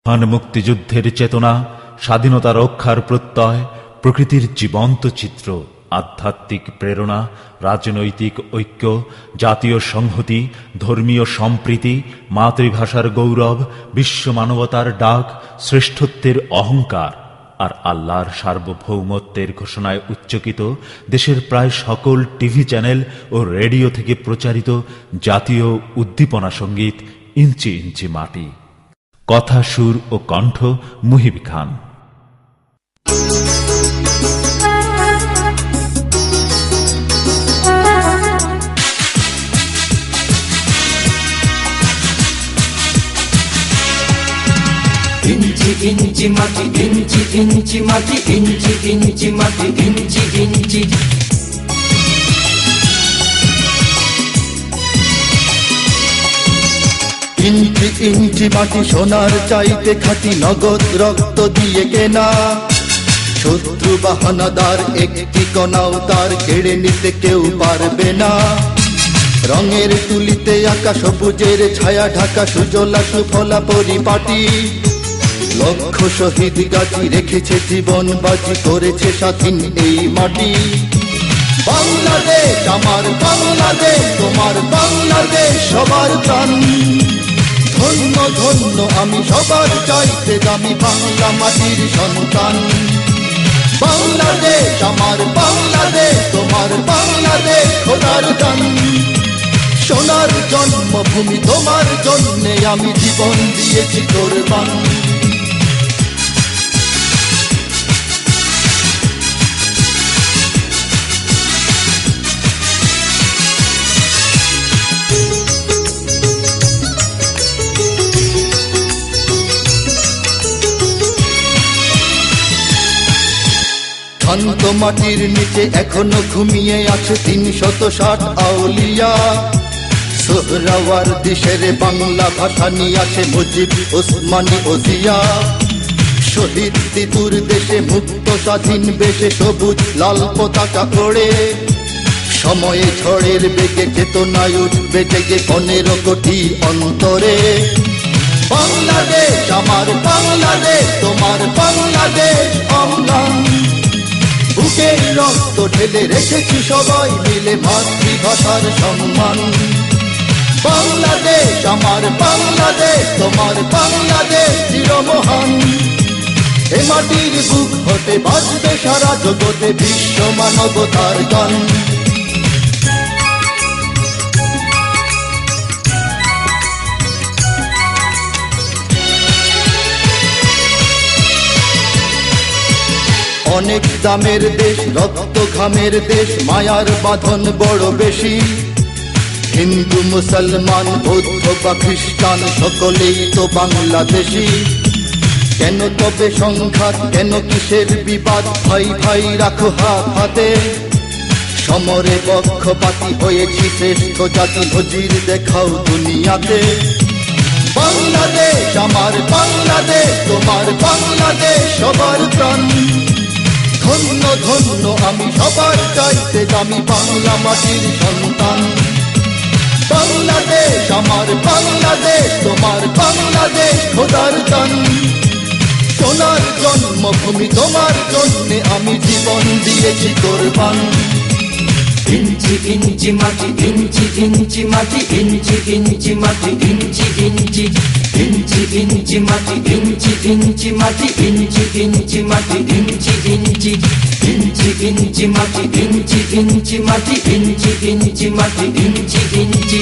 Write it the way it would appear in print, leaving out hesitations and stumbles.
মহান মুক্তিযুদ্ধের চেতনা, স্বাধীনতা রক্ষার প্রত্যয়, প্রকৃতির জীবন্ত চিত্র, আধ্যাত্মিক প্রেরণা, রাজনৈতিক ঐক্য, জাতীয় সংহতি, ধর্মীয় সম্প্রীতি, মাতৃভাষার গৌরব, বিশ্ব মানবতার ডাক, শ্রেষ্ঠত্বের অহংকার আর আল্লাহর সার্বভৌমত্বের ঘোষণায় উচ্চকিত দেশের প্রায় সকল টিভি চ্যানেল ও রেডিও থেকে প্রচারিত জাতীয় উদ্দীপনা সঙ্গীত ইঞ্চি ইঞ্চি মাটি। কথা, সুর ও কণ্ঠ মুহিব খান। ইঞ্চি ইঞ্চি মাটি, ইঞ্চি ইঞ্চি মাটি, ইঞ্চি ইঞ্চি মাটি, ইঞ্চি ইঞ্চি। ইঞ্চি ইঞ্চি মাটি সোনার চাইতে খাঁটি, নগদ রক্ত দিয়ে কেনা। শত্রু বাহানাদার একটি কণাও তার কেড়ে নিতে কেউ পারবে না। রঙের তুলিতে আঁকা সবুজের ছায়া ঢাকা সুজলা সুফলা পরিপাটি। লক্ষ শহীদ গাছি রেখেছে জীবন বাজি, করেছে স্বাধীন এই মাটি। বাংলাদেশ আমার বাংলাদেশ, তোমার বাংলাদেশ সবার প্রাণ। ধন্য ধন্য আমি সবার চাইতে দামি বাংলা মাটির সন্তান। বাংলাদেশ আমার বাংলাদেশ, তোমার বাংলাদেশ খোদার দান। সোনার জন্মভূমি তোমার জন্যে আমি জীবন দিয়েছি কোরবান। শান্ত মাটির নিচে এখনো ঘুমিয়ে আছে ৩৬০ আউলিয়া। সোহরাওয়ার্দী শেরে বাংলা ভাষা নিয়ে আছে মুজিব, ওসমানী ও জিয়া। শহীদ তিতুর দেশে মুক্ত স্বাধীন বেশে সবুজ লাল পতাকা ওড়ে। সময়ে ঝড়ের বেগে চেতনায় উঠবে জেগে ১৫ কোটি অন্তরে। বাংলাদেশ আমার বাংলাদেশ, তোমার বাংলাদেশ অম্লান। বুকের রক্ত ঢেলে রেখেছি সবাই মিলে মাতৃভাষার সম্মান। বাংলাদেশ আমার বাংলাদেশ, তোমার বাংলাদেশ চিরমহান। এ মাটির বুক হতে বাজবে সারা জগতে বিশ্ব মানবতার গান। অনেক দামের দেশ, রক্ত ঘামের দেশ, মায়ার বাঁধন বড় বেশি। হিন্দু মুসলমান বৌদ্ধ বা খ্রিস্টান সকলেই তো বাংলাদেশি। কেন তবে সংঘাত, কেন কিসের বিবাদ? ভাই ভাই রাখো হাত হাতে। সমরে পক্ষপাতী হয়েছি শ্রেষ্ঠ জাতি, নজির দেখাও দুনিয়াতে। বাংলাদেশ আমার বাংলাদেশ, তোমার বাংলাদেশ সবার প্রাণ। ধন্য ধন্য আমি সবার চাইতে দামি বাংলা মাটির সন্তান। বাংলাদেশ আমার বাংলাদেশ, তোমার বাংলাদেশ খোদার দান। সোনার জন্মভূমি তোমার জন্যে আমি জীবন দিয়েছি কোরবান। ইঞ্চি ইঞ্চি মাটি, ইঞ্চি ইঞ্চি মাটি, ইঞ্চি ইঞ্চি মাটি, ইঞ্চি ইঞ্চি। ইঞ্চি ইঞ্চি মাটি, ইঞ্চি ইঞ্চি মাটি, ইঞ্চি ইঞ্চি মাটি, ইঞ্চি ইঞ্চি। ইঞ্চি ইঞ্চি মাটি, ইঞ্চি ইঞ্চি মাটি, ইঞ্চি ইঞ্চি মাটি, ইঞ্চি ইঞ্চি।